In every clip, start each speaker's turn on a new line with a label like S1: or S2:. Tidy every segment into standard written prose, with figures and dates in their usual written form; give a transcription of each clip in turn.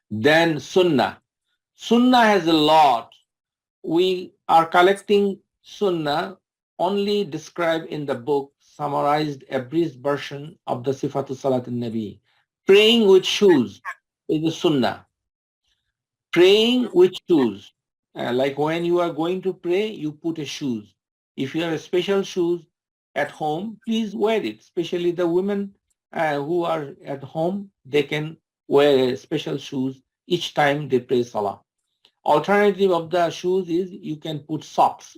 S1: Then Sunnah. Sunnah has a lot. We are collecting Sunnah only described in the book, summarized a brief version of the Sifatu Salat al-Nabi. Praying with shoes is a Sunnah. Praying with shoes. Like when you are going to pray, you put a shoes. If you have a special shoes at home, please wear it. Especially the women who are at home, they can wear a special shoes each time they pray Salah. Alternative of the shoes is you can put socks.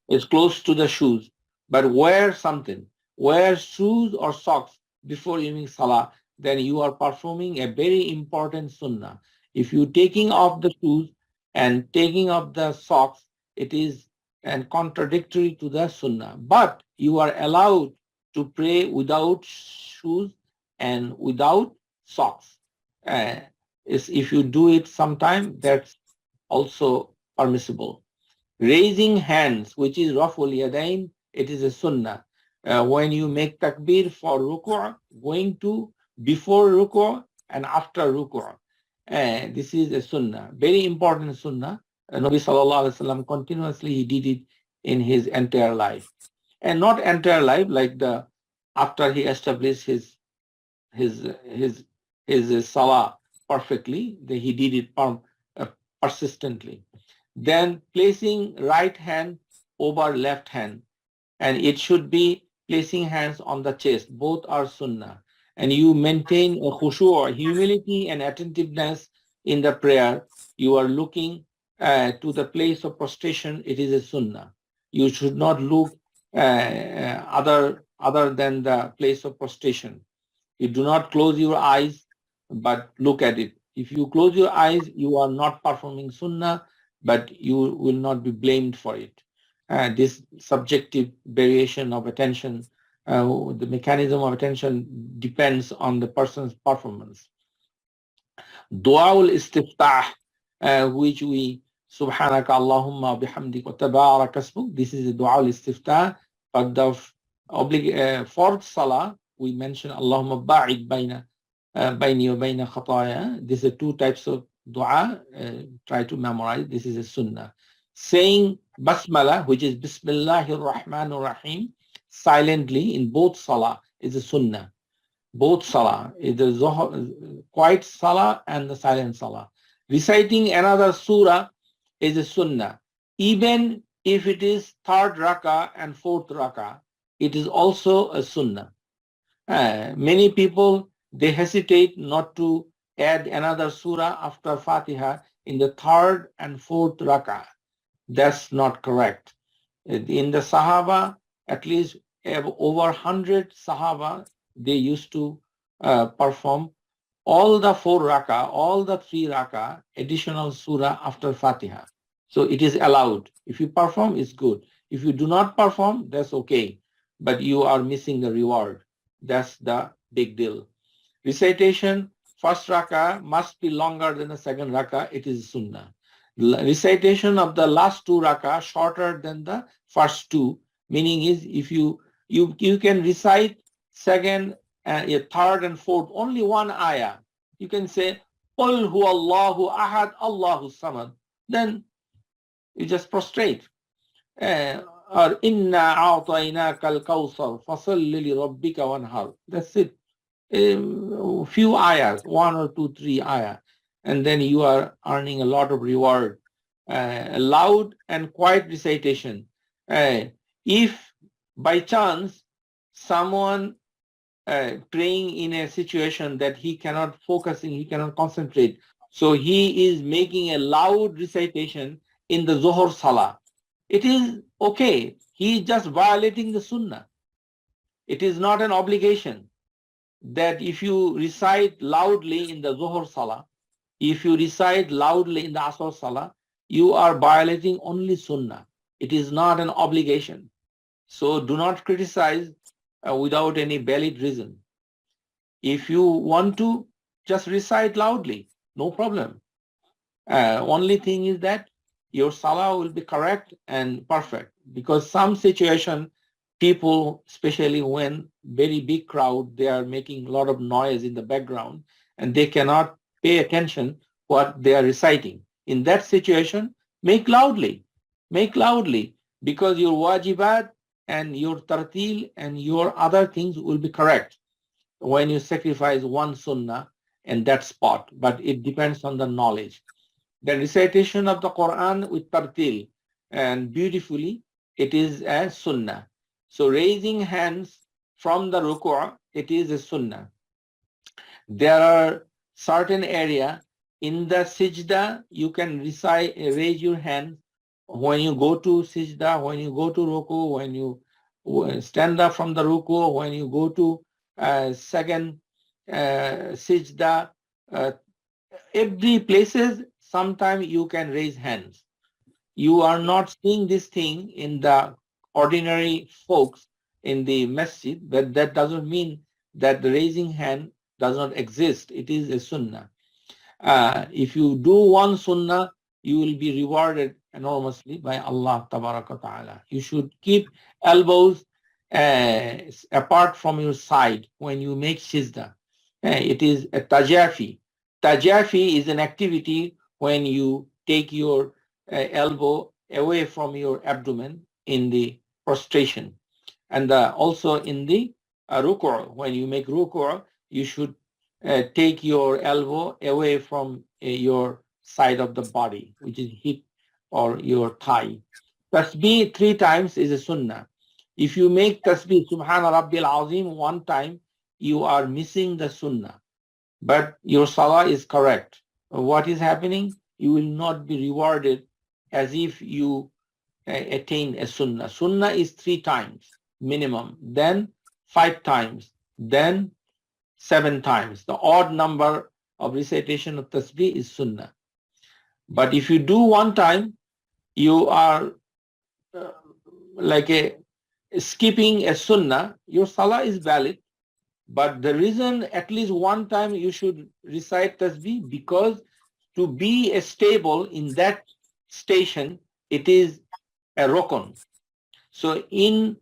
S1: It's close to the shoes, but wear something. Wear shoes or socks before evening salah. Then you are performing a very important sunnah. If you taking off the shoes and taking off the socks, it is and contradictory to the sunnah. But you are allowed to pray without shoes and without socks. Uh, if you do it sometime, that's also permissible. Raising hands, which is Raful Yadain, it is a sunnah. When you make takbir for ruku', going to before ruku' and after ruku'. This is a sunnah, very important sunnah. Nabi Sallallahu Alaihi Wasallam continuously he did it in his entire life. And not entire life, like the after he established his his his salah perfectly, he did it persistently. Then placing right hand over left hand, and it should be placing hands on the chest. Both are sunnah. And you maintain a khushu', humility and attentiveness in the prayer. You are looking to the place of prostration. It is a sunnah. You should not look other than the place of prostration. You do not close your eyes, but look at it. If you close your eyes, you are not performing sunnah, but you will not be blamed for it. This subjective variation of attention, the mechanism of attention depends on the person's performance. Dua ul istiftah, which we Subhanaka Allahumma bihamdik wa tabarak asmuk. This is the dua ul istiftah. But the fourth salah, we mention Allahumma ba'id bayna bayni wa bayna khataya. These are two types of dua. Try to memorize. This is a sunnah. Saying basmala, which is Bismillahir Rahmanir Rahim, silently in both salah is a sunnah. Both salah, the quiet salah and the silent salah. Reciting another surah is a sunnah. Even if it is third rakah and fourth rakah, it is also a sunnah. Many people, they hesitate not to add another surah after Fatiha in the third and fourth rakah. That's not correct. In the Sahaba, at least over 100 Sahaba, they used to perform all the 4 rakah, all the 3 rakah, additional surah after Fatiha. So it is allowed. If you perform, it's good. If you do not perform, that's okay. But you are missing the reward. That's the big deal. Recitation, first rakah must be longer than the second rakah. It is sunnah. Recitation of the last 2 rakah shorter than the first 2. Meaning is if you can recite second, third and fourth, only one ayah. You can say, Qul huwallahu ahad, Allahu samad. Then you just prostrate. Or inna a'tainaka al-kawthar fasalli li rabbika wanhar. That's it. Few ayahs, 1 or 2, 3 ayah, and then you are earning a lot of reward. Loud and quiet recitation. If by chance someone praying in a situation that he cannot focus in, he cannot concentrate, so he is making a loud recitation in the Zohar Salah, it is okay. He is just violating the Sunnah. It is not an obligation that if you recite loudly in the Zohar Salah, if you recite loudly in the Asr Salah, you are violating only Sunnah. It is not an obligation. So do not criticize without any valid reason. If you want to, just recite loudly, no problem. Only thing is that your Salah will be correct and perfect, because some situation, people, especially when very big crowd, they are making a lot of noise in the background and they cannot pay attention. what they are reciting. In that situation, make loudly, because your wajibat and your tartil and your other things will be correct when you sacrifice one sunnah in that spot, but it depends on the knowledge. The recitation of the Quran with tartil and beautifully, it is a sunnah. So raising hands from the ruku', it is a sunnah. There are certain area in the sijda you can raise your hand when you go to sijda, when you go to ruku, when you stand up from the ruku, when you go to second sijda, every places sometime you can raise hands. You are not seeing this thing in the ordinary folks in the masjid, but that doesn't mean that the raising hand does not exist. It is a sunnah. If you do one sunnah, you will be rewarded enormously by Allah Tabaraka Ta'ala. You should keep elbows apart from your side when you make sajda. It is a tajafi. Tajafi is an activity when you take your elbow away from your abdomen in the prostration. And also in the ruku', when you make ruku', you should take your elbow away from your side of the body, which is hip or your thigh. Tasbih 3 times is a sunnah. If you make tasbih Subhana Rabbil Azim 1 time, you are missing the sunnah. But your salah is correct. What is happening? You will not be rewarded as if you attained a sunnah. Sunnah is 3 times minimum, then 5 times, then 7 times. The odd number of recitation of tasbih is sunnah. But if you do 1 time, you are like skipping a sunnah. Your salah is valid, but the reason at least 1 time you should recite tasbih, because to be stable in that station, it is a rukun. So in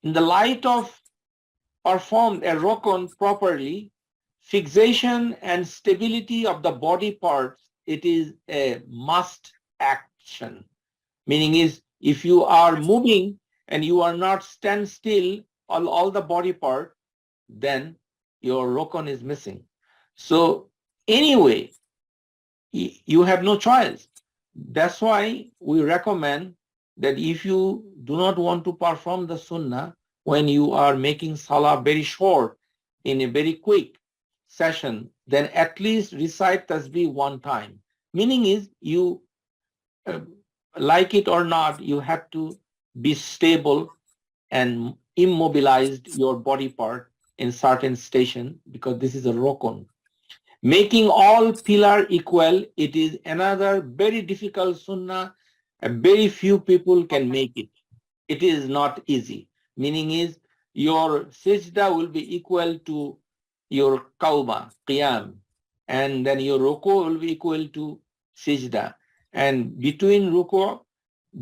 S1: the light of performed a rukun properly, fixation and stability of the body parts, it is a must action. Meaning is, if you are moving and you are not stand still all the body part, then your rukun is missing. So anyway, you have no choice. That's why we recommend that if you do not want to perform the sunnah, when you are making salah very short in a very quick session, then at least recite tasbih 1 time. Meaning is, you like it or not, you have to be stable and immobilized your body part in certain station, because this is a rukun. Making all pillar equal, it is another very difficult sunnah. Very few people can make it. It is not easy. Meaning is, your sajda will be equal to your qawma, qiyam, and then your ruku will be equal to sajda. And between ruku,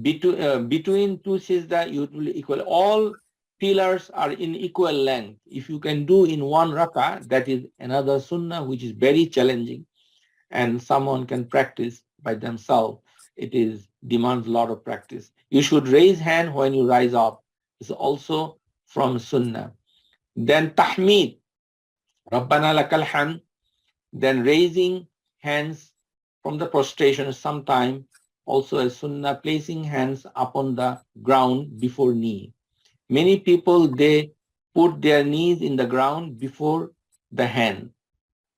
S1: between 2 sajda, you will equal. All pillars are in equal length. If you can do in 1 rakah, that is another sunnah which is very challenging, and someone can practice by themselves. It is demands a lot of practice. You should raise hand when you rise up. It's also from sunnah. Then tahmeed, Rabbana lakal hamd. Then raising hands from the prostration sometime, also a sunnah, placing hands upon the ground before knee. Many people, they put their knees in the ground before the hand.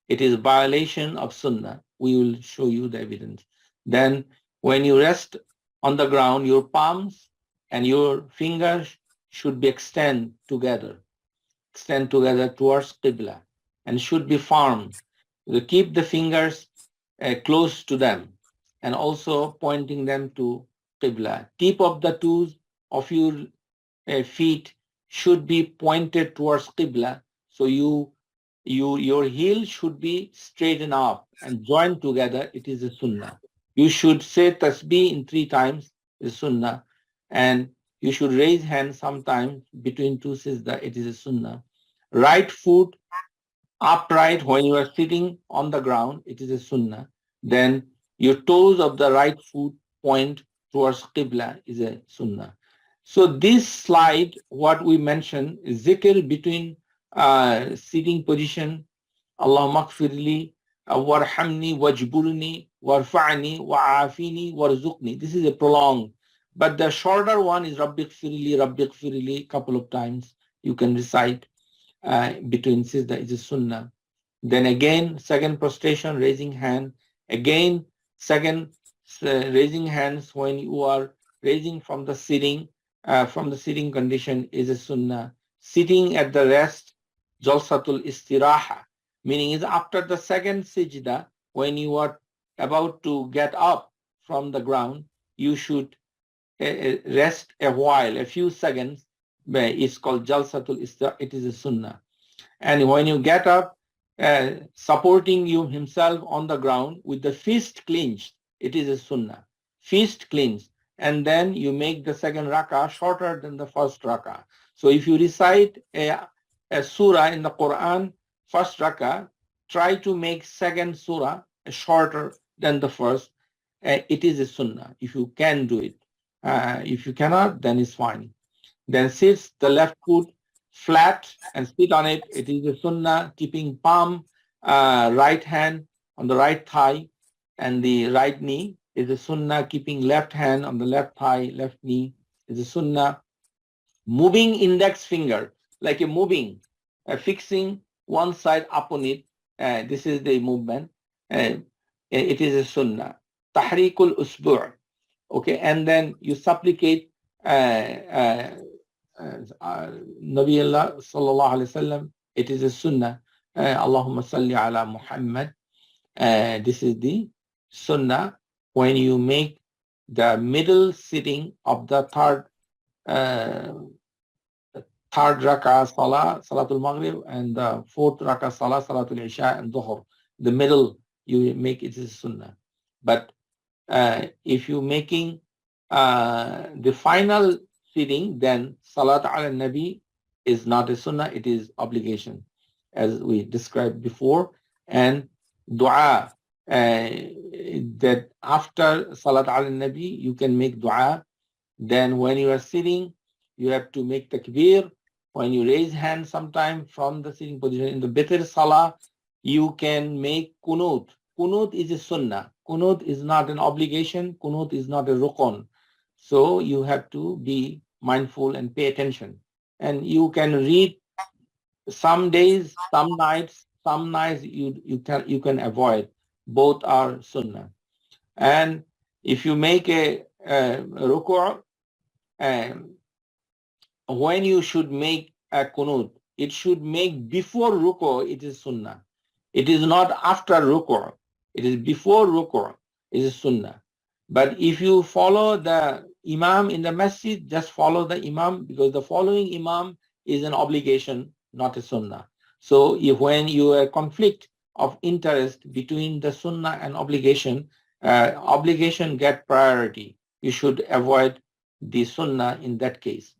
S1: It is violation of sunnah. We will show you the evidence. Then when you rest on the ground, your palms and your fingers should be extend together towards Qibla, and should be firm. You keep the fingers close to them and also pointing them to Qibla. Tip of the toes of your feet should be pointed towards Qibla. So your heel should be straightened up and joined together. It is a sunnah. You should say tasbih in 3 times, is sunnah. And you should raise hands sometimes between 2 sajda. It is a sunnah. Right foot upright when you are sitting on the ground. It is a sunnah. Then your toes of the right foot point towards Qibla is a sunnah. So this slide, what we mentioned, is zikr between sitting position, Allahumma gfirli, warhamni, wajburni, warfa'ni, wa'afini, warzuqni. This is a prolonged. But the shorter one is Rabbi gfirli, couple of times. You can recite between Sizda is a sunnah. Then again, second prostration, raising hand. Again, second raising hands when you are raising from the sitting condition is a sunnah. Sitting at the rest, jalsatul istiraha, meaning is after the second sijda, when you are about to get up from the ground, you should rest a while, a few seconds. It's called jalsatul istiraha. It is a sunnah. And when you get up, supporting you himself on the ground with the fist clenched, it is a sunnah. Fist clenched. And then you make the second rakah shorter than the first rakah. So if you recite a surah in the Quran, first rakah, try to make second surah shorter than the first. It is a sunnah, if you can do it. If you cannot, then it's fine. Then sits the left foot flat and sit on it. It is a sunnah, keeping palm, right hand on the right thigh and the right knee is a sunnah, keeping left hand on the left thigh, left knee is a sunnah. Moving index finger, like a moving, fixing one side upon it. This is the movement. It is a sunnah. Tahriqul usbu'. Okay, and then you supplicate Nabi Allah sallallahu alayhi wasallam. It is a sunnah. Allahumma salli ala Muhammad. This is the sunnah when you make the middle sitting of the third rakah salah, salatul maghrib, and the fourth rakah salah, salatul isha and dhuhr. The middle you make it is sunnah. But if you making the final sitting, then salat ala nabi is not a sunnah, it is obligation, as we described before. And dua, that after salat ala nabi you can make dua. Then when you are sitting, you have to make takbir. When you raise hands sometime from the sitting position in the Bitr Salah, you can make kunut. Kunut is a sunnah. Kunut is not an obligation. Kunut is not a rukun. So you have to be mindful and pay attention. And you can read some days, some nights you can avoid. Both are sunnah. And if you make a ruku', when you should make a kunut, it should make before ruku', it is sunnah. It is not after ruku'. It is before ruku', it is sunnah. But if you follow the imam in the masjid, just follow the imam, because the following imam is an obligation, not a sunnah. So when you have conflict of interest between the sunnah and obligation, obligation get priority. You should avoid the sunnah in that case.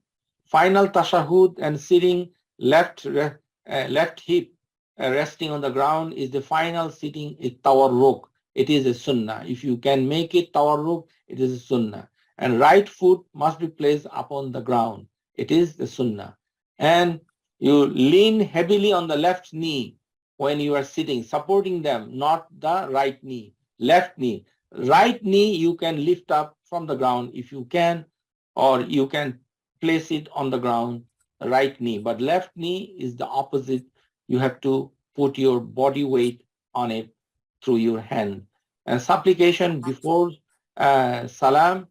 S1: Final tashahud and sitting left hip resting on the ground is the final sitting, is tawarruk. It is a sunnah. If you can make it tawarruk, it is a sunnah. And right foot must be placed upon the ground. It is the sunnah. And you lean heavily on the left knee when you are sitting, supporting them, not the right knee, left knee. Right knee you can lift up from the ground if you can, or you can place it on the ground, right knee. But left knee is the opposite. You have to put your body weight on it through your hand. And supplication before salam,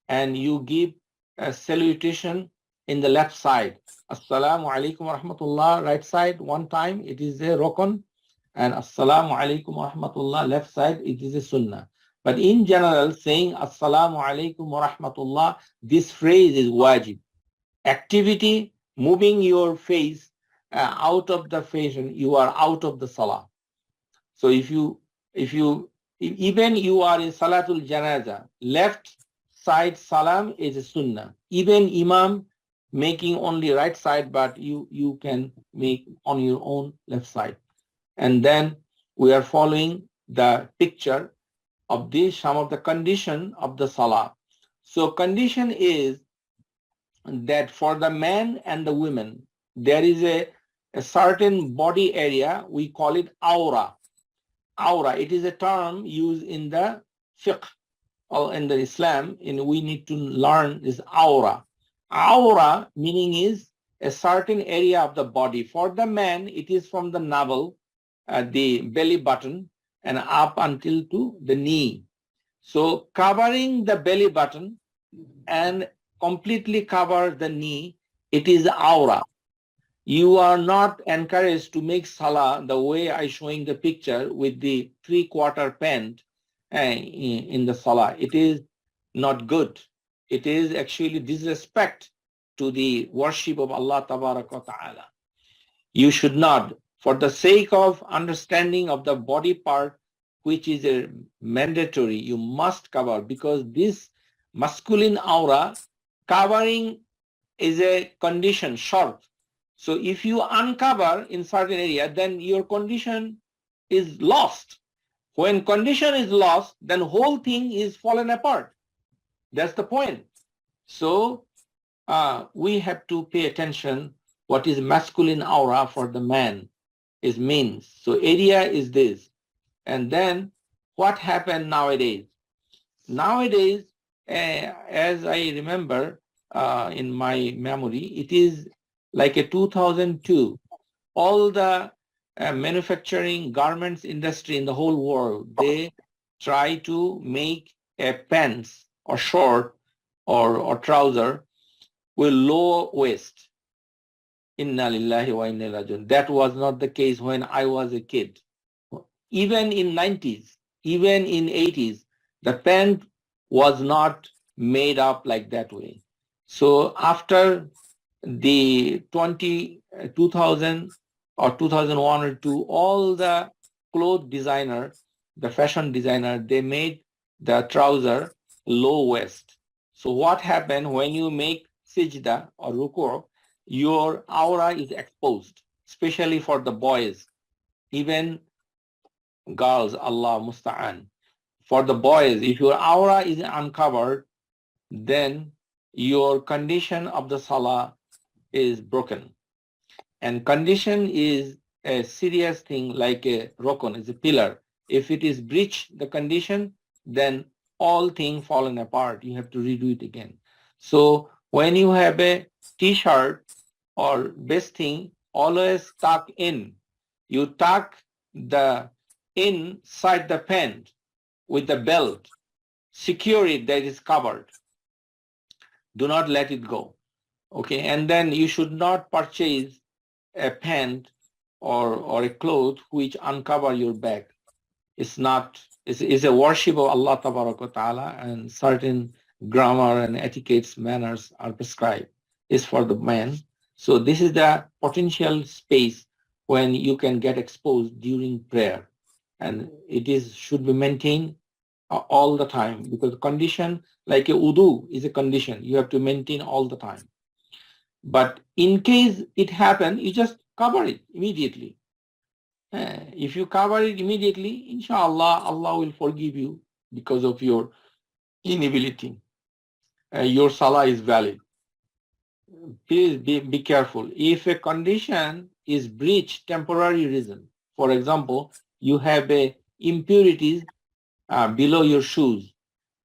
S1: and you give a salutation in the left side. Assalamu alaikum wa rahmatullah, right side one time, it is a rukun. And assalamu alaikum wa rahmatullah, left side, it is a sunnah. But in general, saying assalamu alaikum wa rahmatullah, this phrase is wajib. Activity, moving your face out of the face, you are out of the salah. So if you even you are in salatul janaza, left side salam is a sunnah. Even imam making only right side, but you can make on your own left side. And then we are following the picture of this, some of the condition of the salah. So condition is that for the men and the women, there is a certain body area, we call it aura. Aura, it is a term used in the fiqh or in the Islam, and we need to learn this aura. Aura meaning is a certain area of the body. For the man, it is from the navel, the belly button, and up until to the knee. So covering the belly button and completely cover the knee, it is aura. You are not encouraged to make salah the way I showing the picture with the 3/4 pant in the salah. It is not good. It is actually disrespect to the worship of Allah Ta'ala. You should not, for the sake of understanding of the body part, which is a mandatory, you must cover, because this masculine aura covering is a condition, short. So if you uncover in certain area, then your condition is lost. When condition is lost, then whole thing is fallen apart. That's the point. So we have to pay attention what is masculine aura for the man is means. So area is this. And then what happened nowadays? Nowadays, as I remember in my memory, it is like a 2002. All the manufacturing garments industry in the whole world, they try to make a pants or short or trouser with low waist. Inna lillahi wa inna ilaihi rajiun. That was not the case when I was a kid. Even in 90s, even in 80s, the pant was not made up like that way. So after the 2000 or 2001 or 2, all the cloth designer, the fashion designer, they made the trouser low waist. So what happened when you make sijda or ruku', your aura is exposed, especially for the boys, even girls, Allah musta'an. For the boys, if your aura is uncovered, then your condition of the salah is broken. And condition is a serious thing, like a rokon, is a pillar. If it is breached, the condition, then all things fallen apart. You have to redo it again. So when you have a t-shirt or best thing, always tuck in. You tuck the inside the pant with the belt. Secure it that is covered. Do not let it go. Okay, and then you should not purchase a pant or a cloth which uncover your back. It's not, it's a worship of Allah Ta'ala, and certain grammar and etiquettes, manners are prescribed. It's for the man. So this is the potential space when you can get exposed during prayer. And it is should be maintained all the time, because condition like a wudu is a condition you have to maintain all the time. But in case it happen, you just cover it immediately. If you cover it immediately, inshallah, Allah will forgive you because of your inability. Your salah is valid. Please be careful. If a condition is breached, temporary reason, for example, you have a impurities below your shoes,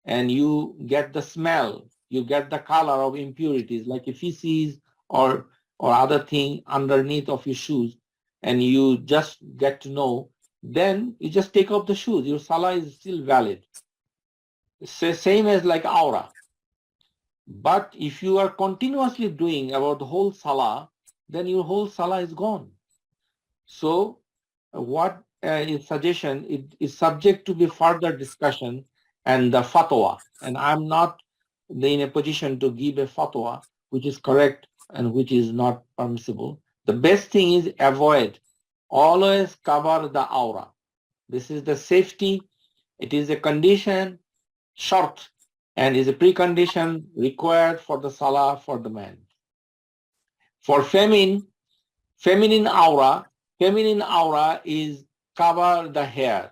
S1: and you get the smell, you get the color of impurities like a feces or other thing underneath of your shoes, and you just get to know, then you just take off the shoes. Your salah is still valid. Same as like aura. But if you are continuously doing about the whole salah, then your whole salah is gone. So what is suggestion, it is subject to be further discussion and the fatwa. And I'm not in a position to give a fatwa which is correct and which is not permissible. The best thing is avoid. Always cover the aura. This is the safety. It is a condition, short, and is a precondition required for the salah for the man. For feminine aura is cover the hair.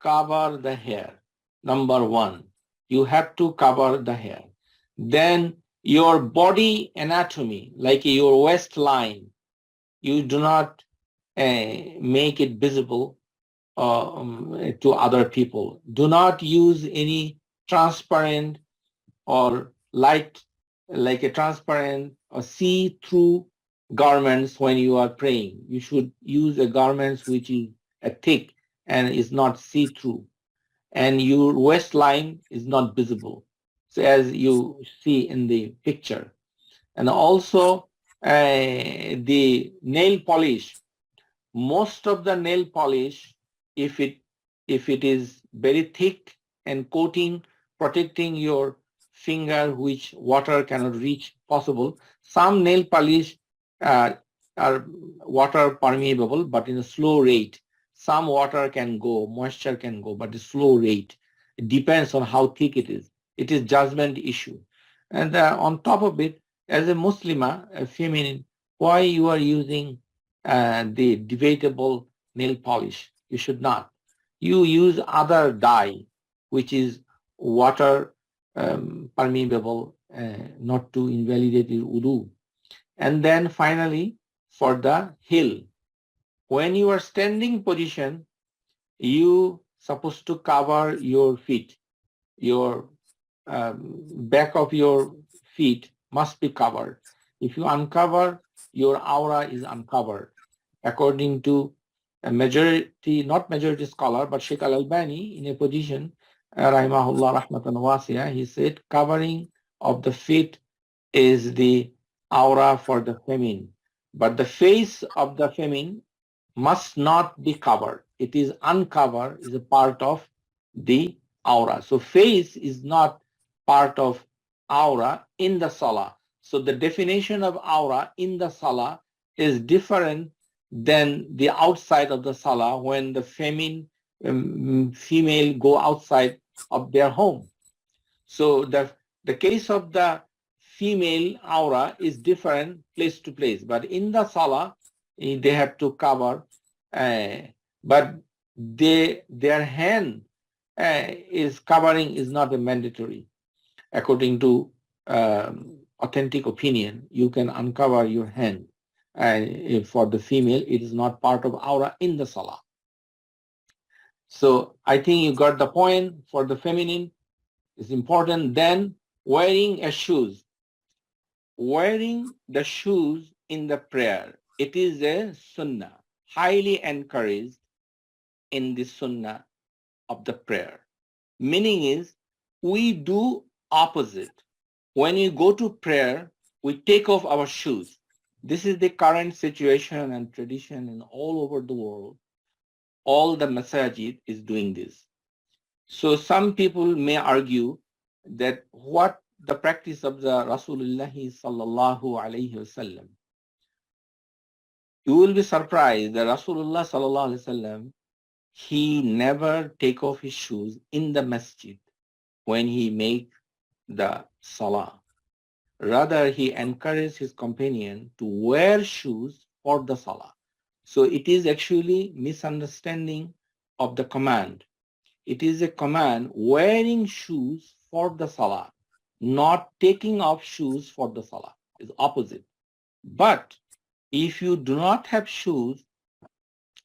S1: Cover the hair. number one. You have to cover the hair. Then your body anatomy, like your waistline, you do not make it visible to other people. Do not use any transparent or light, like a transparent or see-through garments when you are praying. You should use a garments which is thick and is not see-through, and your waistline is not visible. So as you see in the picture, and also the nail polish. Most of the nail polish, if it is very thick and coating, protecting your finger, which water cannot reach possible. Some nail polish uh, are water permeable, but in a slow rate. Some water can go, moisture can go, but a slow rate. It depends on how thick it is. It is judgment issue. And on top of it, as a Muslima, a feminine, why you are using the debatable nail polish? You should not. You use other dye, which is water permeable, not to invalidate your wudu. And then finally, for the heel, when you are standing position, you supposed to cover your feet. Your back of your feet must be covered. If you uncover, your aura is uncovered. According to a majority, not majority scholar, but Sheikh Al-Albani, in a position, rahimahullah rahmatan wasiya, he said covering of the feet is the aura for the feminine, but the face of the feminine must not be covered. It is uncovered, is a part of the aura. So face is not part of aura in the Salah. So the definition of aura in the Salah is different than the outside of the Salah when the female go outside of their home. So the case of the female aura is different place to place, but in the Salah, they have to cover, but their hand is covering is not a mandatory. According to authentic opinion, you can uncover your hand. For the female, it is not part of aura in the Salah. So I think you got the point. For the feminine, it's important. Then wearing a shoes. Wearing the shoes in the prayer, it is a sunnah, highly encouraged in the sunnah of the prayer. Meaning is, we do opposite. When we go to prayer, we take off our shoes. This is the current situation and tradition in all over the world. All the masajid is doing this. So some people may argue that what the practice of the Rasulullah sallallahu alayhi wasallam. You will be surprised that Rasulullah sallallahu alayhi wasallam, he never take off his shoes in the masjid when he make the salah. Rather, he encouraged his companion to wear shoes for the salah. So it is actually misunderstanding of the command. It is a command wearing shoes for the salah, not taking off shoes for the salah. It's opposite. But if you do not have shoes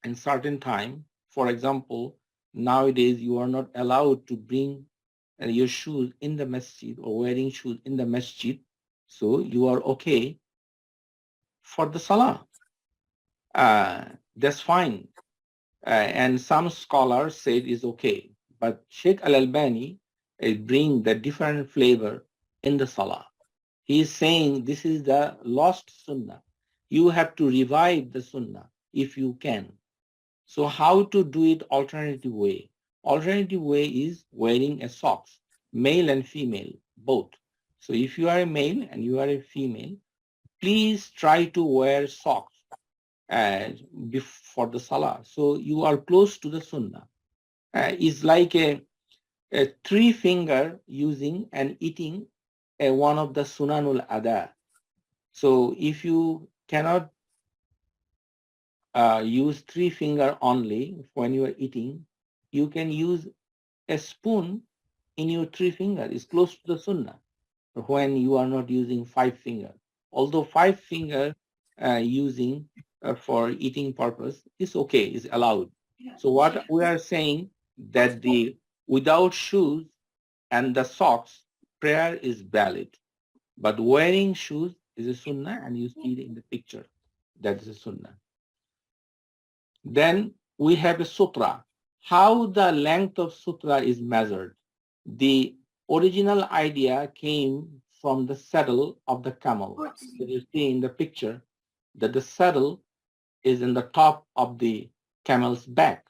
S1: in certain time, for example, nowadays you are not allowed to bring your shoes in the masjid or wearing shoes in the masjid, so you are okay for the salah. That's fine. And some scholars say it is okay. But Sheikh Al-Albani bring the different flavor in the salah. He is saying this is the lost sunnah. You have to revive the sunnah if you can. So how to do it alternative way? Alternative way is wearing a socks, male and female, both. So if you are a male and you are a female, please try to wear socks for the salah. So you are close to the sunnah. It's like a three finger using and eating one of the sunanul ada. So if you cannot use three finger only when you are eating, you can use a spoon in your 3 finger is close to the sunnah when you are not using 5 finger. Although 5 finger using for eating purpose is okay, is allowed. So what we are saying that the without shoes and the socks, prayer is valid. But wearing shoes is a sunnah, and you see it in the picture. That is a sunnah. Then we have a sutra. How the length of sutra is measured. The original idea came from the saddle of the camel. So you see in the picture that the saddle is in the top of the camel's back.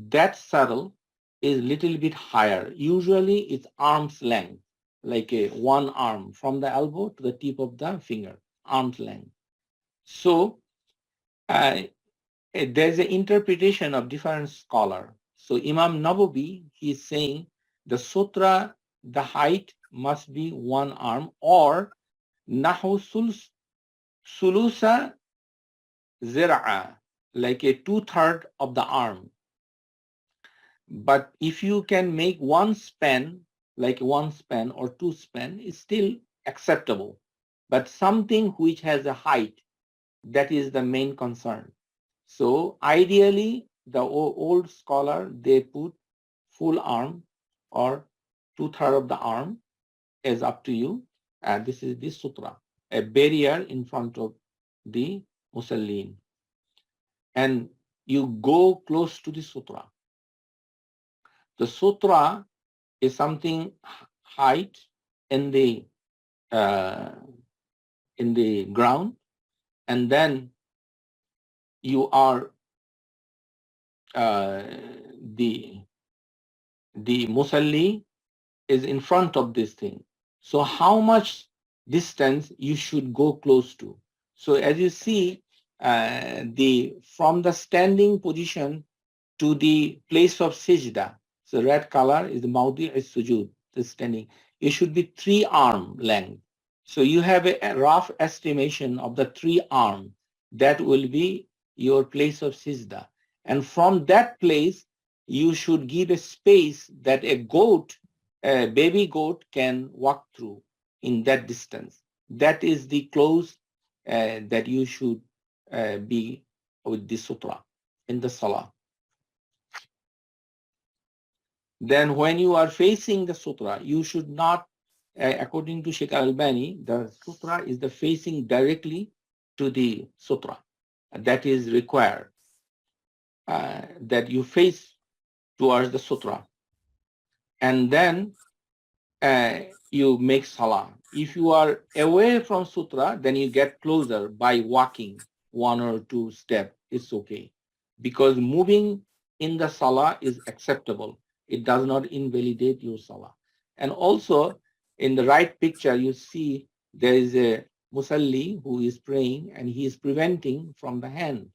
S1: That saddle is little bit higher. Usually it's arm's length, like a one arm from the elbow to the tip of the finger, arm's length. So uh, there's an interpretation of different scholar. So Imam Nawawi, he's saying the sutra, the height must be one arm, or nahu sulusa zira'a, like a 2/3 of the arm. But if you can make one span, like one span or two span, is still acceptable. But something which has a height, that is the main concern. So ideally, the old scholar, they put full arm or 2/3 of the arm, is up to you. And this is the sutra, a barrier in front of the musallin. And you go close to the sutra. The sutra is something height in the ground, and then you are the musalli is in front of this thing. So how much distance you should go close to? So as you see, from the standing position to the place of sijda, so red color is the maudi is sujud, the standing. It should be 3 arm length. So you have a rough estimation of the 3 arm. That will be your place of sijda. And from that place, you should give a space that a baby goat can walk through in that distance. That is the close that you should be with the sutra in the salah. Then when you are facing the sutra, you should not, according to Sheikh Albani, the sutra is the facing directly to the sutra. That is required, that you face towards the sutra. And then you make salah. If you are away from sutra, then you get closer by walking 1 or 2 steps. It's okay. Because moving in the salah is acceptable. It does not invalidate your salah. And also, in the right picture, you see there is a musalli who is praying, and he is preventing from the hand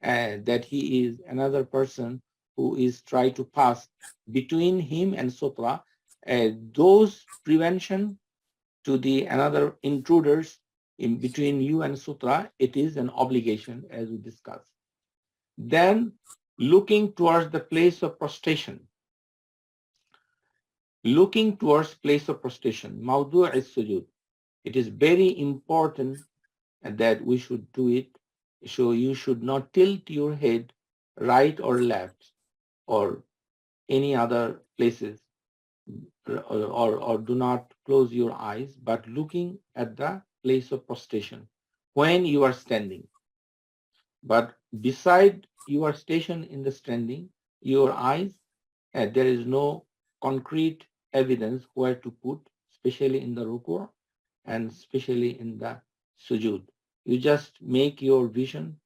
S1: that he is another person who is trying to pass between him and sutra. Those prevention to the another intruders in between you and sutra, it is an obligation, as we discussed. Then looking towards the place of prostration. Looking towards place of prostration, mawdu' is sujud. It is very important that we should do it. So you should not tilt your head right or left or any other places, or do not close your eyes, but looking at the place of prostration when you are standing. But beside you are stationed in the standing, your eyes, there is no concrete evidence where to put, especially in the ruku' and especially in the sujud. You just make your vision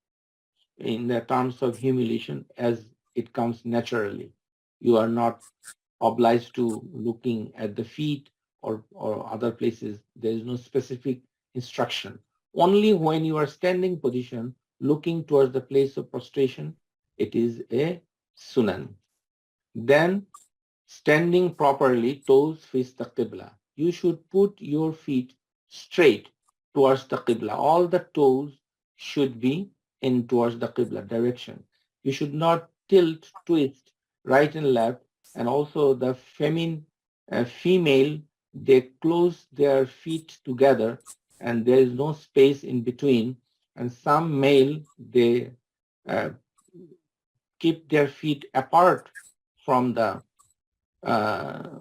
S1: in the terms of humiliation as it comes naturally. You are not obliged to looking at the feet or other places. There is no specific instruction. Only when you are standing position, looking towards the place of prostration, it is a sunan. Then standing properly, toes face the qibla. You should put your feet straight towards the qibla. All the toes should be in towards the qibla direction. You should not tilt, twist right and left, and also the feminine A female, they close their feet together and there is no space in between. And some male, they uh, keep their feet apart from the uh,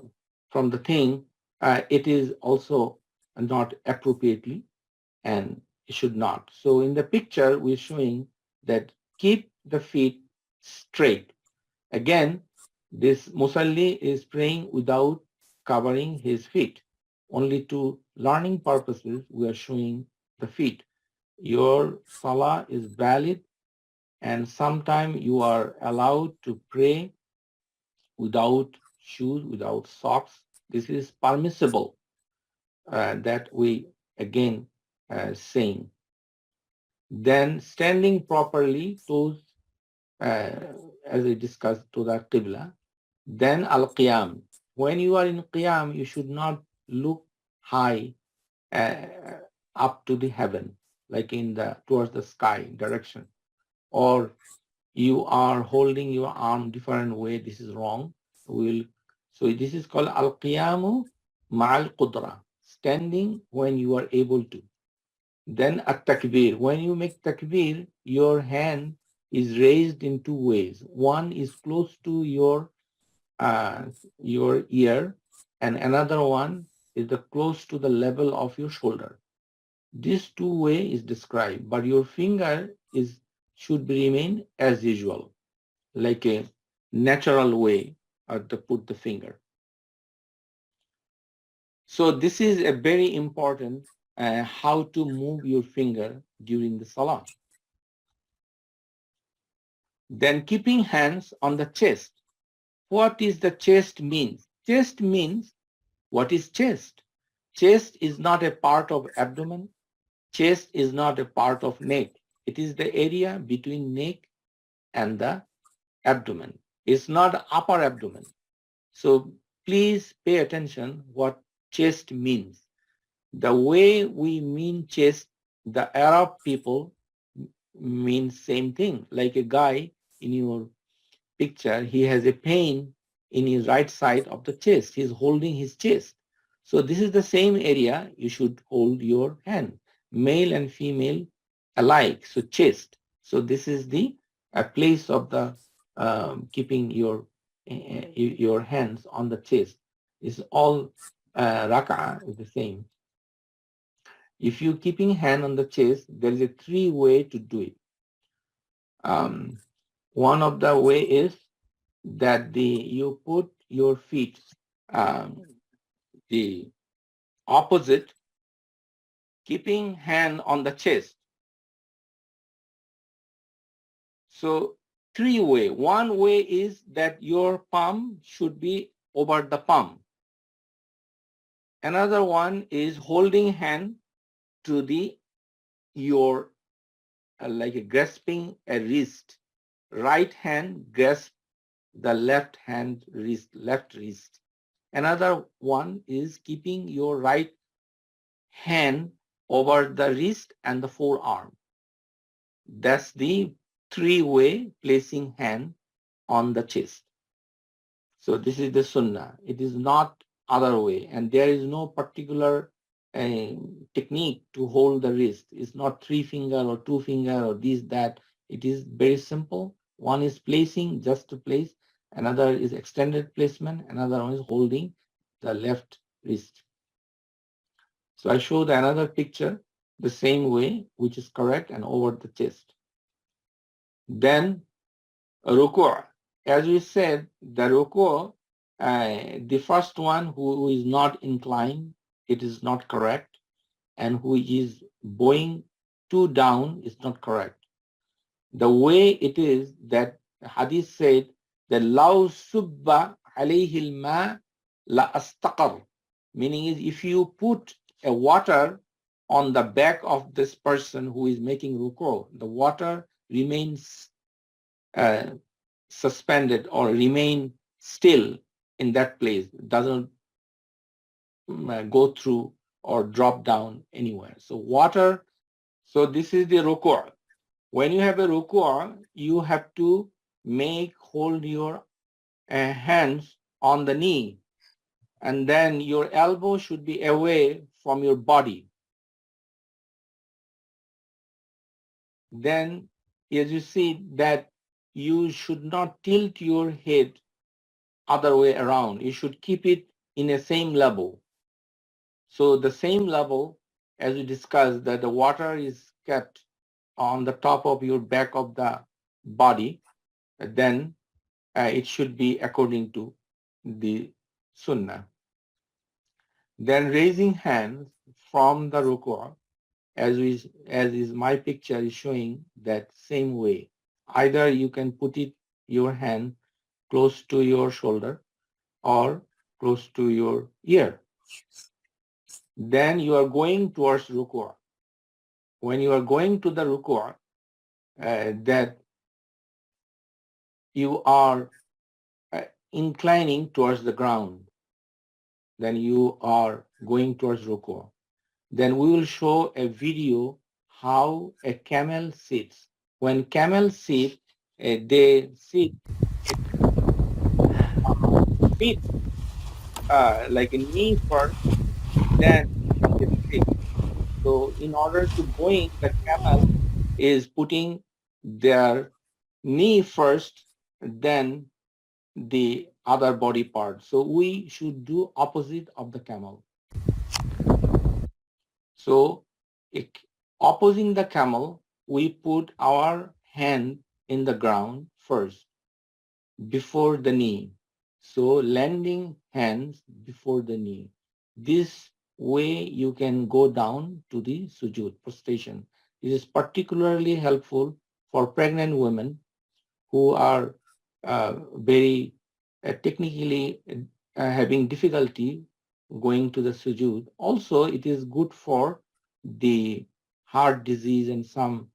S1: thing. It is also not appropriately, and it should not. So in the picture, we're showing that keep the feet straight. Again, this Musalli is praying without covering his feet. Only to learning purposes, we are showing the feet. Your Salah is valid, and sometimes you are allowed to pray without shoes, without socks. This is permissible. That we again saying. Then standing properly, toes, as we discussed, to the Qibla. Then al-Qiyam. When you are in Qiyam, you should not look high up to the heaven, like towards the sky direction. Or you are holding your arm different way. This is wrong. So this is called al-Qiyamu ma'al qudra. Standing when you are able to. Then at-takbir. When you make takbir, your hand is raised in two ways. One is close to your ear, and another one is close to the level of your shoulder. This two way is described, but your finger should remain as usual, like a natural way to put the finger. So this is a very important how to move your finger during the Salah. Then keeping hands on the chest. What is the chest means? Chest means, what is chest? Chest is not a part of abdomen. Chest is not a part of neck. It is the area between neck and the abdomen. It's not upper abdomen. So please pay attention what chest means. The way we mean chest, the Arab people mean same thing. Like a guy in your picture, he has a pain in his right side of the chest. He's holding his chest. So this is the same area you should hold your hand, male and female alike. So chest. So this is the place of the keeping your hands on the chest. It's all rak'ah is the same. If you keeping hand on the chest, there is a three way to do it. One of the way is that you put your feet the opposite, keeping hand on the chest. So three way. One way is that your palm should be over the palm. Another one is holding hand to your like grasping a wrist. Right hand grasp the left wrist. Another one is keeping your right hand over the wrist and the forearm. That's the three-way placing hand on the chest. So this is the sunnah. It is not other way, and there is no particular technique to hold the wrist. It's not three finger or two finger or this, that. It is very simple. One is placing just to place. Another is extended placement. Another one is holding the left wrist. So I showed another picture the same way, which is correct, and over the chest. Then ruku'. As we said, the ruku', the first one who is not inclined, it is not correct, and who is bowing too down is not correct. The way it is that hadith said that law subba alayhi al-ma la astaqar, meaning is if you put a water on the back of this person who is making ruku', the water remains suspended or remain still in that place. It doesn't go through or drop down anywhere. So water, so this is the ruku'. When you have a ruku', you have to hold your hands on the knee. and then your elbow should be away from your body. Then, as you see that you should not tilt your head other way around. You should keep it in the same level. So the same level, as we discussed, that the water is kept on the top of your back of the body, then it should be according to the sunnah. Then raising hands from the ruku', as is my picture is showing that same way. Either you can put it your hand close to your shoulder or close to your ear. Then you are going towards ruku'. When you are going to the ruku', that you are inclining towards the ground, then you are going towards ruku'. Then we will show a video how a camel sits. When camels sit, they sit feet like a knee first, then they sit. So in order to going, the camel is putting their knee first, then the other body part. So we should do opposite of the camel. So opposing the camel, we put our hand in the ground first before the knee. So landing hands before the knee. This way you can go down to the sujood, prostration. This is particularly helpful for pregnant women who are very technically having difficulty going to the sujood. Also, it is good for the heart disease and some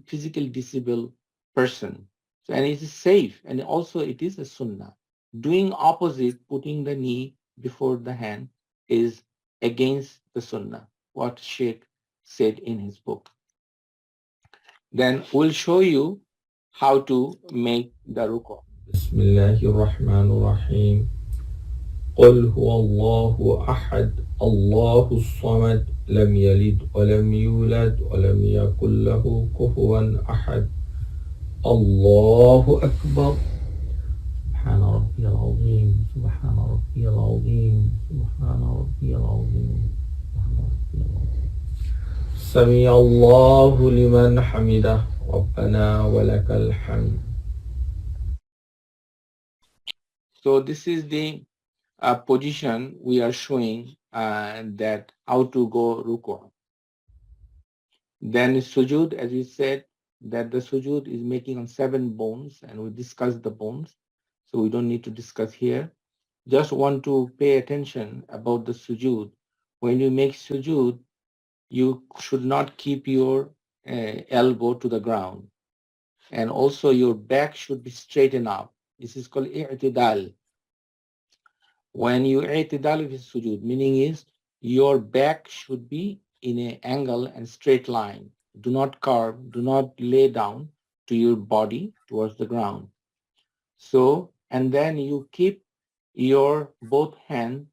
S1: physically disabled person. So, and it is safe, and also it is a sunnah. Doing opposite, putting the knee before the hand, is against the sunnah, what Sheikh said in his book. Then we'll show you how to make the ruku'.
S2: Bismillahirrahmanirrahim. قل هو الله أحد الله الصمد لم يلد ولم يولد ولم يكن له كفوا أحد الله أكبر سبحان ربي العظيم سبحان ربي العظيم سبحان ربي العظيم سبحان ربي العظيم سمع الله لمن حمده ربنا ولك الحمد.
S1: So this is the position we are showing that how to go ruku'. Then sujud, as we said, that the sujud is making on 7 bones, and we discussed the bones, so we don't need to discuss here. Just want to pay attention about the sujud. When you make sujud, you should not keep your elbow to the ground, and also your back should be straightened up. This is called i'tidal. When you i'tidal with sujud, meaning is your back should be in an angle and straight line. Do not curve, do not lay down to your body towards the ground. So, and then you keep your both hands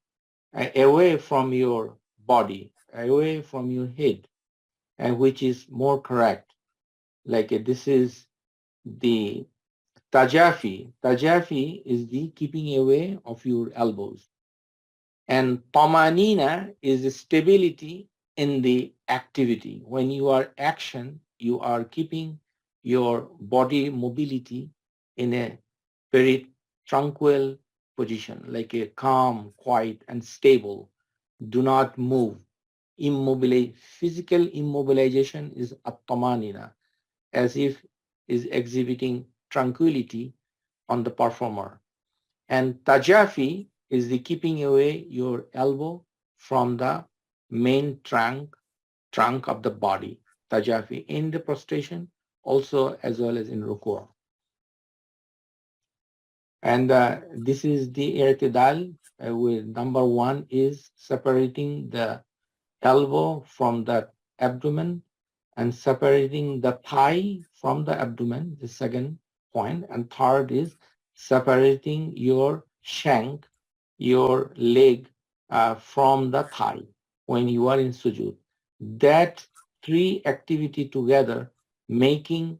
S1: away from your body, away from your head, and which is more correct. Like this is the tajafi. Tajafi is the keeping away of your elbows. And tamanina is stability in the activity. When you are action, you are keeping your body mobility in a very tranquil position, like a calm, quiet, and stable. Do not move. Physical immobilization is at-tamanina, as if is exhibiting tranquility on the performer. And tajafi is the keeping away your elbow from the main trunk of the body. Tajafi in the prostration, also as well as in ruku'. And this is the i'tidal. With number 1 is separating the elbow from the abdomen and separating the thigh from the abdomen, the second point. And third is separating your shank your leg from the thigh when you are in sujood. That three activity together making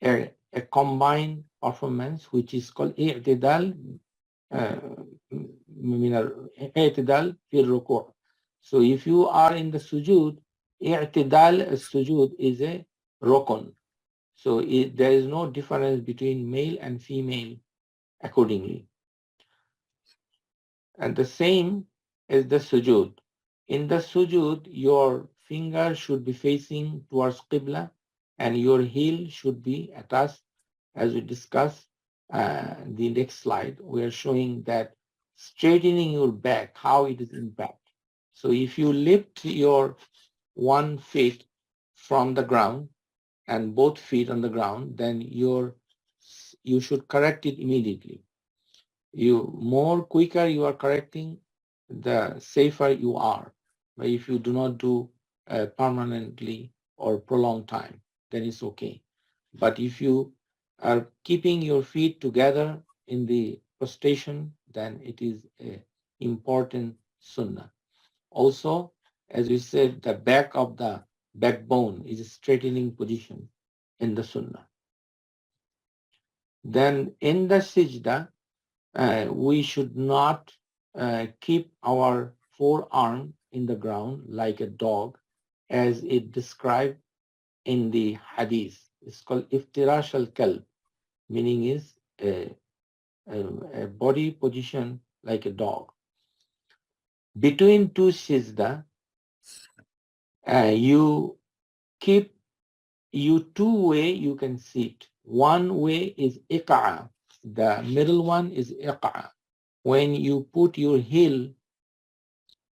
S1: a combined performance which is called i'tidal من اعتدال في الركوع. So if you are in the sujood, i'tidal sujood is a rukun. So there is no difference between male and female accordingly. And the same is the sujood. In the sujood, your finger should be facing towards Qibla and your heel should be attached. As we discussed the next slide, we are showing that straightening your back, how it is impact. So if you lift your one foot from the ground and both feet on the ground, then you should correct it immediately. You more quicker you are correcting, the safer you are. But if you do not do permanently or prolonged time, then it's okay. But if you are keeping your feet together in the prostration, then it is a important sunnah. Also, as we said, the back of the backbone is a straightening position in the sunnah. Then in the sijda, we should not keep our forearm in the ground like a dog, as it described in the hadith. It's called iftirash al-kalb, meaning is a body position like a dog. Between two sijda, you keep two way you can sit. One way is iqa'a. The middle one is iqa'a. When you put your heel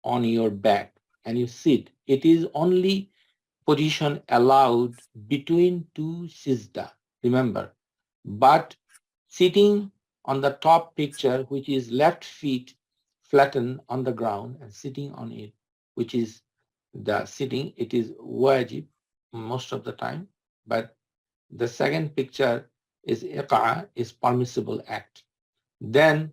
S1: on your back and you sit, it is only position allowed between two sijda. Remember, but sitting on the top picture, which is left feet flattened on the ground and sitting on it, which is the sitting, it is wajib most of the time. But the second picture is iqa, is permissible act. Then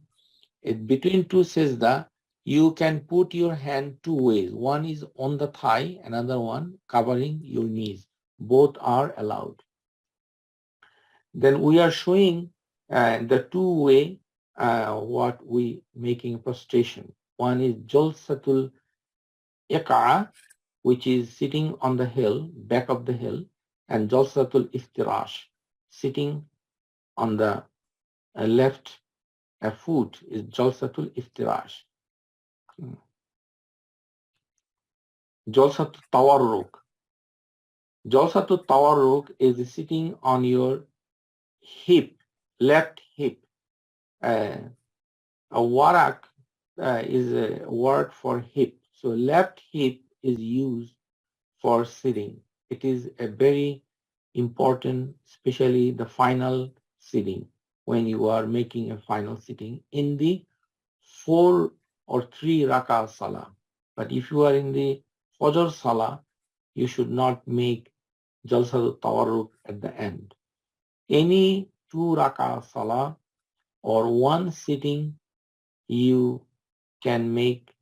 S1: between two sajda, you can put your hand two ways. One is on the thigh, another one covering your knees. Both are allowed. Then we are showing the two way what we making prostration. One is jalsatul iqa, which is sitting on the hill, back of the hill, and jalsatul iftirash, sitting on the left foot is jalsatul iftirash. Jalsatul tawarruk. Jalsatul tawarruk is sitting on your hip, left hip. A warak is a word for hip. So left hip is used for sitting. It is a very important, especially the final sitting, when you are making a final sitting in the 4 or 3 rakah salah. But if you are in the Fajr salah, you should not make Jalsatul Tawarruk at the end. Any 2 rakah salah or one sitting, you can make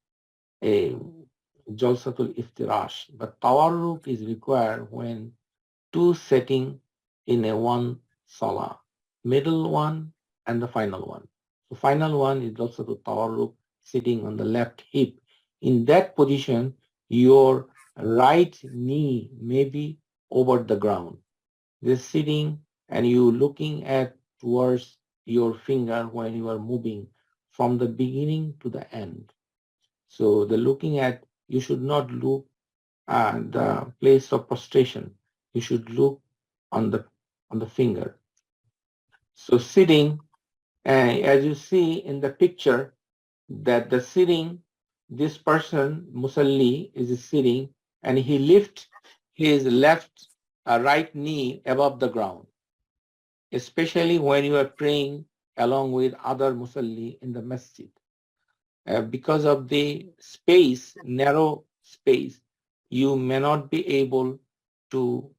S1: a Jalsatul Iftirash. But Tawarruk is required when 2 sitting in a one salah, middle one and the final one. The final one is Jalsatul Tawarruk, sitting on the left hip. In that position, your right knee may be over the ground. This sitting and you looking at towards your finger when you are moving from the beginning to the end. So the looking at, you should not look at the place of prostration. You should look on the finger. So sitting, as you see in the picture, that the sitting, this person, Musalli, is sitting and he lifts his left right knee above the ground, especially when you are praying along with other Musalli in the masjid. Because of the space, narrow space, you may not be able to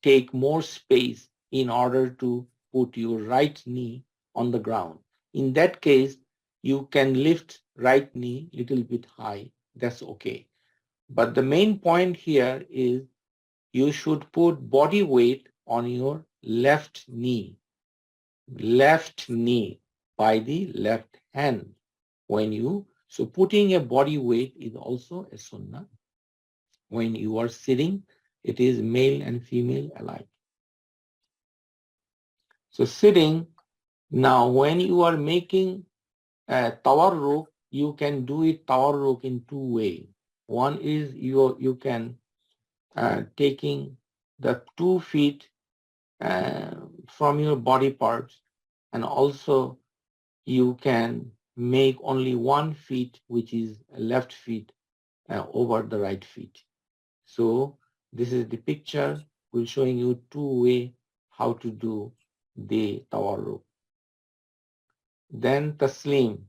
S1: take more space in order to put your right knee on the ground. In that case, you can lift right knee little bit high. That's okay. But the main point here is you should put body weight on your left knee by the left hand. So putting a body weight is also a sunnah. When you are sitting, it is male and female alike. So sitting, now when you are making tawarruk, you can do it tawarruk in two ways. One is you can taking the 2 feet from your body parts, and also you can make only 1 feet, which is left feet, over the right feet. So this is the picture. We're showing you 2 way how to do the tawarruk. Then taslim,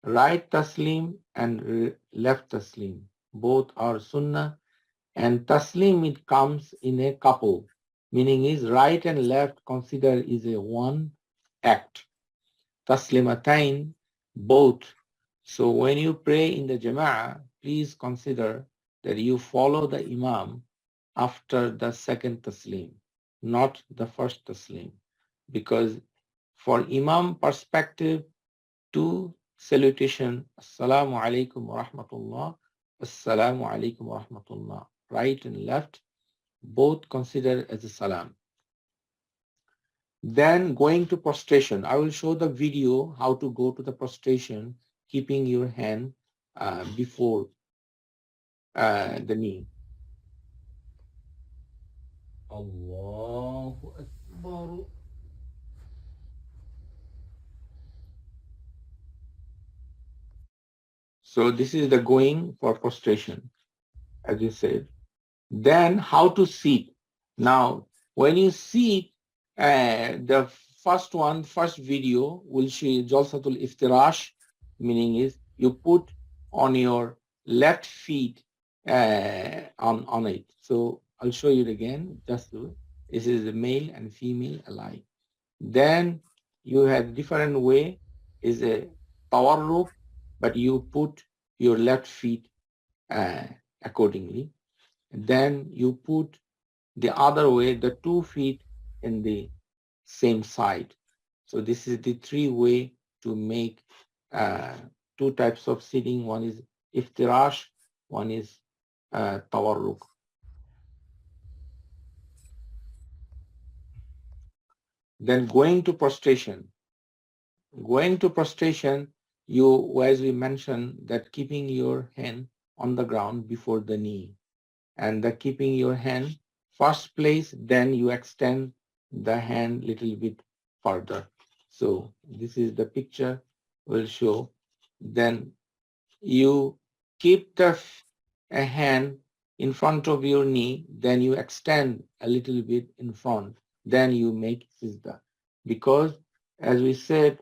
S1: right taslim and left taslim, both are sunnah. And taslim, it comes in a couple, meaning is right and left consider is a one act. Taslimatain, both. So when you pray in the jama'ah, please consider that you follow the imam after the second taslim, not the first taslim. Because for imam perspective, two salutation, Assalamu alaikum wa rahmatullah, Assalamu alaikum wa rahmatullah, right and left, both considered as a salam. Then going to prostration. I will show the video how to go to the prostration, keeping your hand before the knee.
S2: Allahu Akbar.
S1: So this is the going for prostration, as you said. Then how to sit. Now, when you sit, the first video will show you Jalsatul Iftirash, meaning is you put on your left feet on it. So I'll show you it again. Just do it. This is the male and female alike. Then you have different way is a tawarruk, but you put your left feet accordingly. Then you put the other way, the 2 feet in the same side. So this is the 3 way to make 2 types of sitting. One is iftirash, one is tawarruk. Then going to prostration. Going to prostration, you, as we mentioned, that keeping your hand on the ground before the knee, and the keeping your hand first place, then you extend the hand little bit further. So this is the picture will show. Then you keep the a hand in front of your knee, then you extend a little bit in front, then you make sijda. Because as we said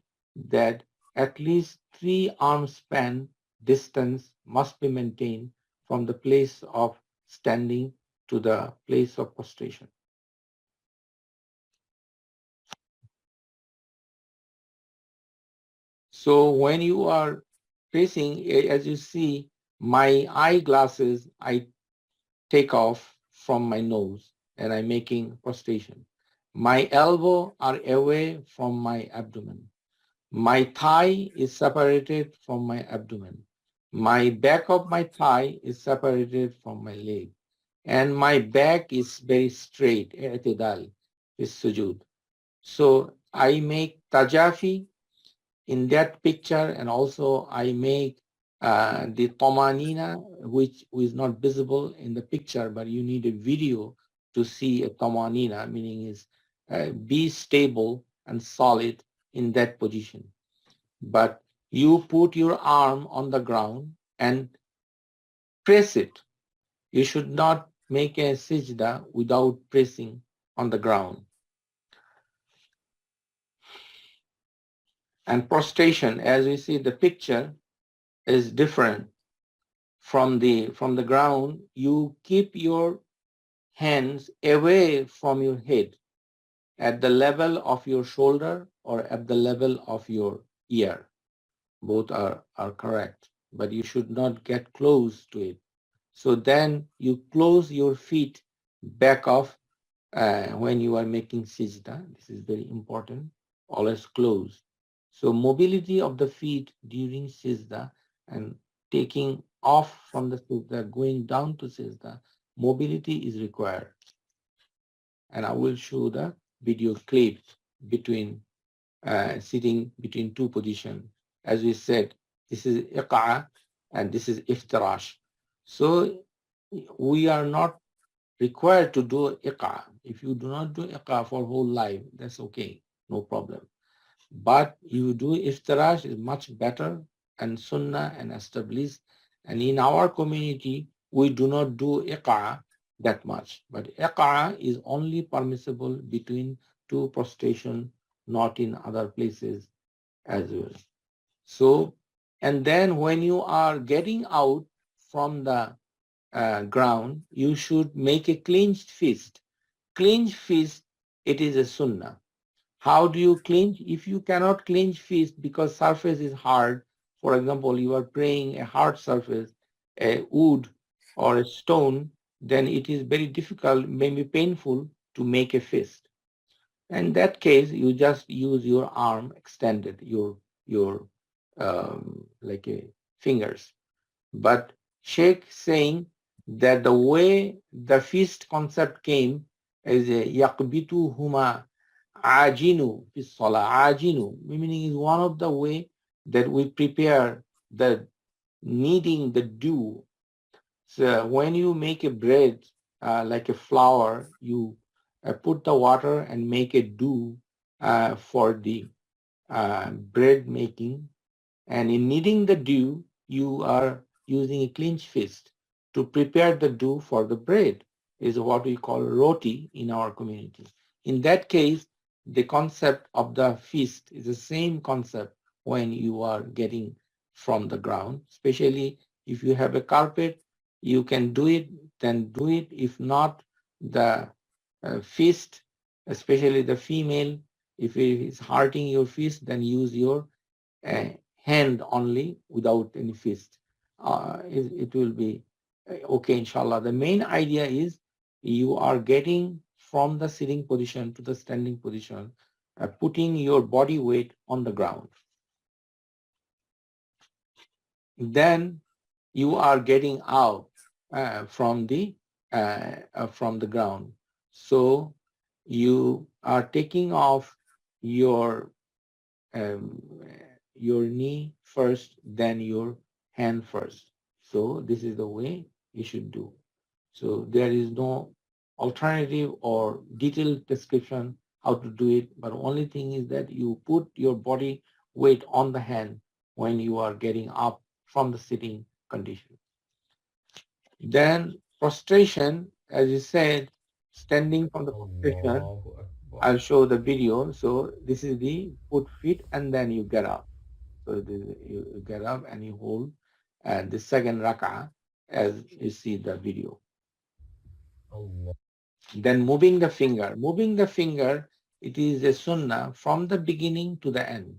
S1: that at least 3 arm span distance must be maintained from the place of standing to the place of prostration. So when you are facing, as you see, my eyeglasses, I take off from my nose and I'm making prostration. My elbow are away from my abdomen. My thigh is separated from my abdomen. My back of my thigh is separated from my leg. And my back is very straight, i'tidal, is sujud. So I make tajafi in that picture, and also I make the tamanina, which is not visible in the picture, but you need a video to see a tamanina, meaning is be stable and solid in that position. But you put your arm on the ground and press it. You should not make a sijda without pressing on the ground. And prostration, as we see the picture, is different from the ground. You keep your hands away from your head at the level of your shoulder or at the level of your ear. Both are correct, but you should not get close to it. So then you close your feet back off when you are making sajda. This is very important. Always close. So mobility of the feet during sajda and taking off from the sajda, going down to sajda, mobility is required. And I will show the video clip between sitting between two positions. As we said, this is iqa and this is iftirash. So we are not required to do iqa. If you do not do iqa for whole life, that's okay, no problem. But you do iftirash is much better and sunnah and established. And in our community, we do not do iqa that much. But iqa is only permissible between two prostration, not in other places as well. So, and then when you are getting out from the ground, you should make a clenched fist. Clenched fist, it is a sunnah. How do you clench? If you cannot clench fist because surface is hard, for example, you are praying a hard surface, a wood or a stone, then it is very difficult, maybe painful to make a fist. In that case, you just use your arm extended, your like a fingers. But Sheikh saying that the way the feast concept came is a yakbitu huma ajinu fi salah. Ajinu meaning is one of the way that we prepare the kneading the dough. So when you make a bread like a flour, you put the water and make a dough for the bread making, and in kneading the dough, you are using a clenched fist to prepare the dough for the bread, is what we call roti in our community. In that case, the concept of the feast is the same concept when you are getting from the ground, especially if you have a carpet, you can do it, then do it. If not, the feast, especially the female, if it is hurting your fist, then use your hand only without any fist. It will be okay, inshallah. The main idea is you are getting from the sitting position to the standing position, putting your body weight on the ground. Then you are getting out from the ground. So you are taking off your um, your knee first, then your hand first. So this is the way you should do. So there is no alternative or detailed description how to do it, but only thing is that you put your body weight on the hand when you are getting up from the sitting condition. Then prostration, as you said, standing from the prostration,
S2: Allahu Akbar.
S1: I'll show the video. So this is the put feet and then you get up. So you get up and you hold the second rak'ah as you see the video.
S2: Allah.
S1: Then moving the finger. Moving the finger, it is a sunnah from the beginning to the end.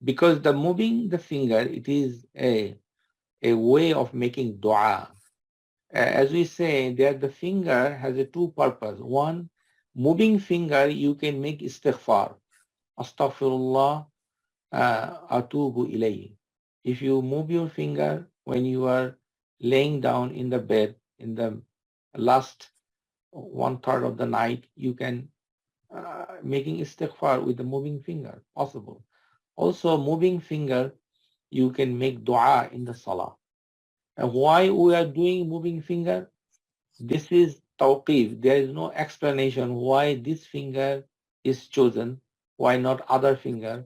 S1: Because the moving the finger, it is a way of making dua. As we say, that the finger has a two purpose. One, moving finger, you can make istighfar. Astaghfirullah atubu ilayhi. If you move your finger when you are laying down in the bed in the last one third of the night, you can making istighfar with the moving finger possible. Also, moving finger, you can make dua in the salah. And why we are doing moving finger? This is tawqif. There is no explanation why this finger is chosen, why not other finger,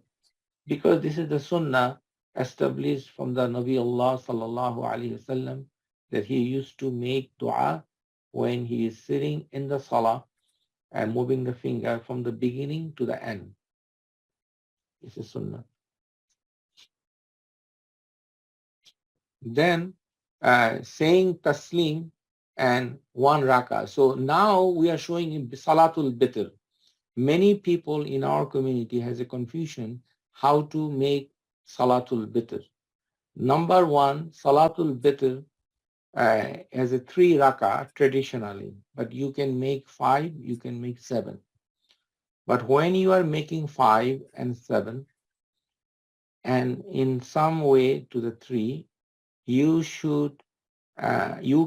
S1: because this is the sunnah established from the Nabi Allah sallallahu alaihi wasallam that he used to make dua when he is sitting in the salah and moving the finger from the beginning to the end. This is sunnah. Then saying taslim and one rakah. So now we are showing him salatul bitr. Many people in our community has a confusion how to make Salatul Bitr. Number one, Salatul Bitr has a 3 rakah traditionally, but you can make 5, you can make 7. But when you are making 5 and 7, and in some way to the 3, you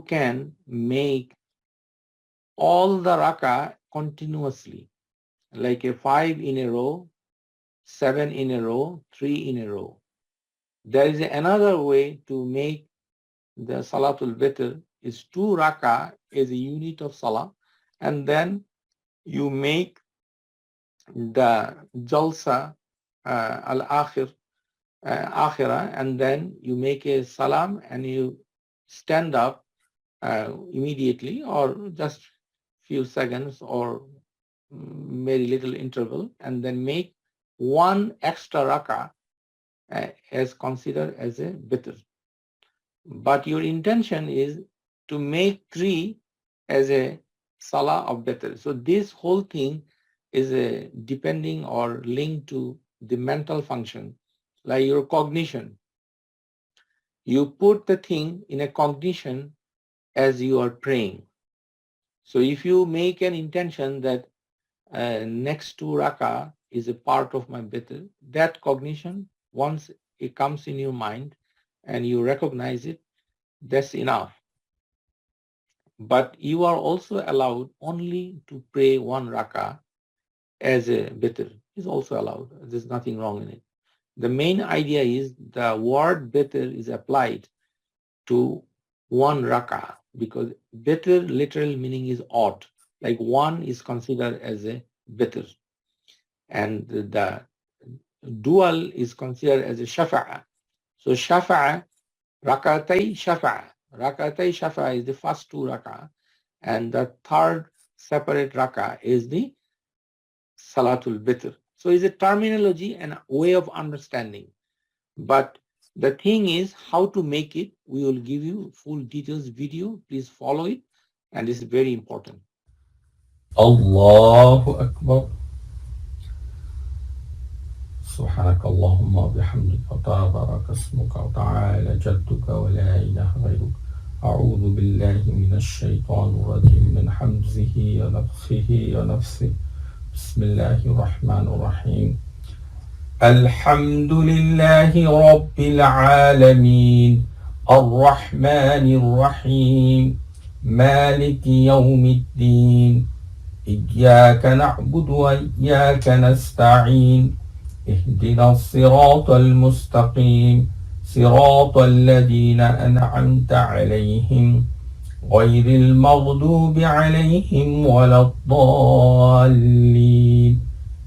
S1: can make all the rakah continuously, like a 5 in a row, 7 in a row, 3 in a row. There is another way to make the Salatul Bitr is 2 rakah as a unit of Salah, and then you make the Jalsa al-Akhir, Akhira, and then you make a Salam and you stand up immediately or just few seconds or very little interval, and then make 1 extra rakah as considered as a bitr. But your intention is to make 3 as a salah of bitr. So this whole thing is depending or linked to the mental function, like your cognition. You put the thing in a cognition as you are praying. So if you make an intention that next 2 rakah is a part of my bitr, that cognition, once it comes in your mind and you recognize it, that's enough. But you are also allowed only to pray 1 rakah as a bitr. Is also allowed. There's nothing wrong in it. The main idea is the word bitr is applied to 1 rakah because bitr literal meaning is odd. Like 1 is considered as a bitr, and the dual is considered as a shafa'a. So shafa'a, rakatay shafa'a. Rakatay shafa'a is the first 2 rakah, and the third separate rakah is the Salatul Bitr. So it's a terminology and a way of understanding. But the thing is how to make it. We will give you full details video. Please follow it. And this is very important.
S2: Allahu Akbar. سبحانك اللهم وبحمدك وتبارك اسمك وتعالى جدك ولا إله غيرك. أعوذ بالله من الشيطان الرجيم من حمزه ونفخه ونفثه. بسم الله الرحمن الرحيم. الحمد لله رب العالمين الرحمن الرحيم مالك يوم الدين إياك نعبد وإياك نستعين اهدنا الصراط المستقيم صراط الذين أنعمت عليهم غير المغضوب عليهم ولا الضالين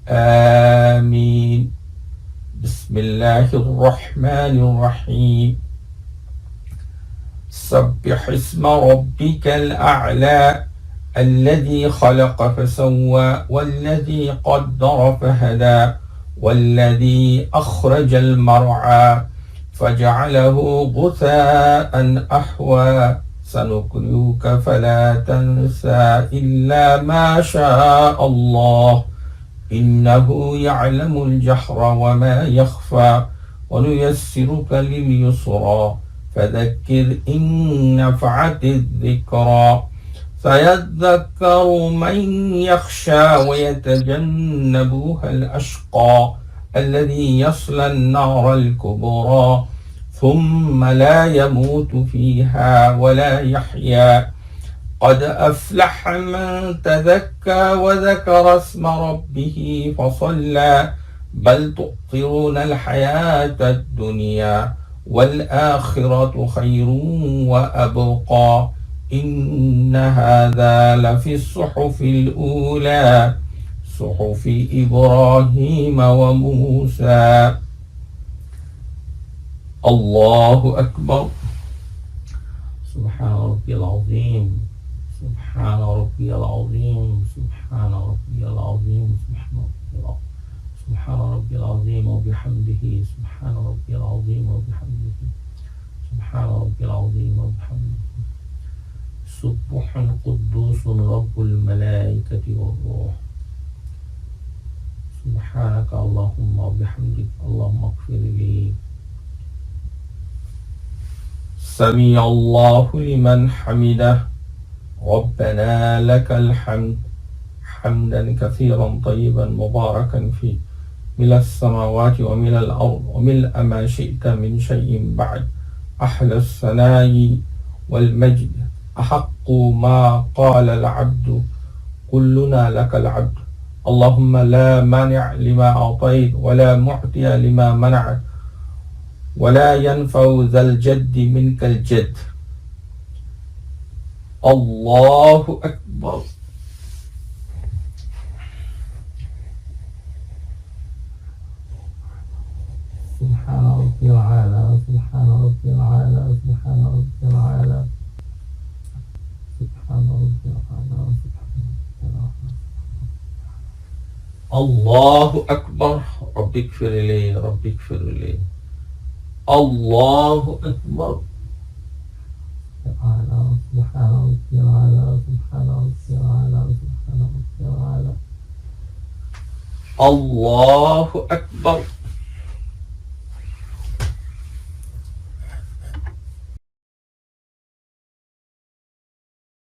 S2: آمين. بسم الله الرحمن الرحيم. سبح اسم ربك الأعلى الذي خلق فسوى والذي قدر فهدى والذي أخرج المرعى فجعله غثاء أحوى سنقرئك فلا تنسى إلا ما شاء الله إنه يعلم الجهر وما يخفى ونيسرك لليسرى فذكر إن نفعت الذكرى سيذكر من يخشى ويتجنبها الأشقى الذي يصلى النار الكبرى ثم لا يموت فيها ولا يحيا قد أفلح من تزكى وذكر اسم ربه فصلى بل تؤثرون الحياة الدنيا والآخرة خير وأبقى إن هذا لفي الصحف الأولى صحف إبراهيم وموسى. الله أكبر. سبحان ربي العظيم سبحان ربي العظيم سبحان ربي العظيم سبحان ربي العظيم وبحمده سبحان ربي العظيم وبحمده سبحان ربي العظيم وبحمده. سبح قدوس رب الملائكة والروح سبحانك اللهم وبحمدك اللهم اغفر لي. سمع الله لمن حمده ربنا لك الحمد حمدا كثيرا طيبا مباركا فيه ملء السماوات وملء الأرض وملء ما شئت من شيء بعد أحلى الثناء والمجد أحق ما قال العبد كلنا لك العبد اللهم لا مانع لما أعطيت ولا معطي لما منعت ولا ينفع ذا الجد منك الجد. الله أكبر. سبحان ربي العالى سبحان ربي العالى سبحان ربي العالى سبحان ربي العالى سبحان ربي العالى. الله أكبر. ربي اغفر لي ربي اغفر لي. الله أكبر. سبحان ربي العالى سبحان ربي العالى سبحان ربي العالى. الله أكبر.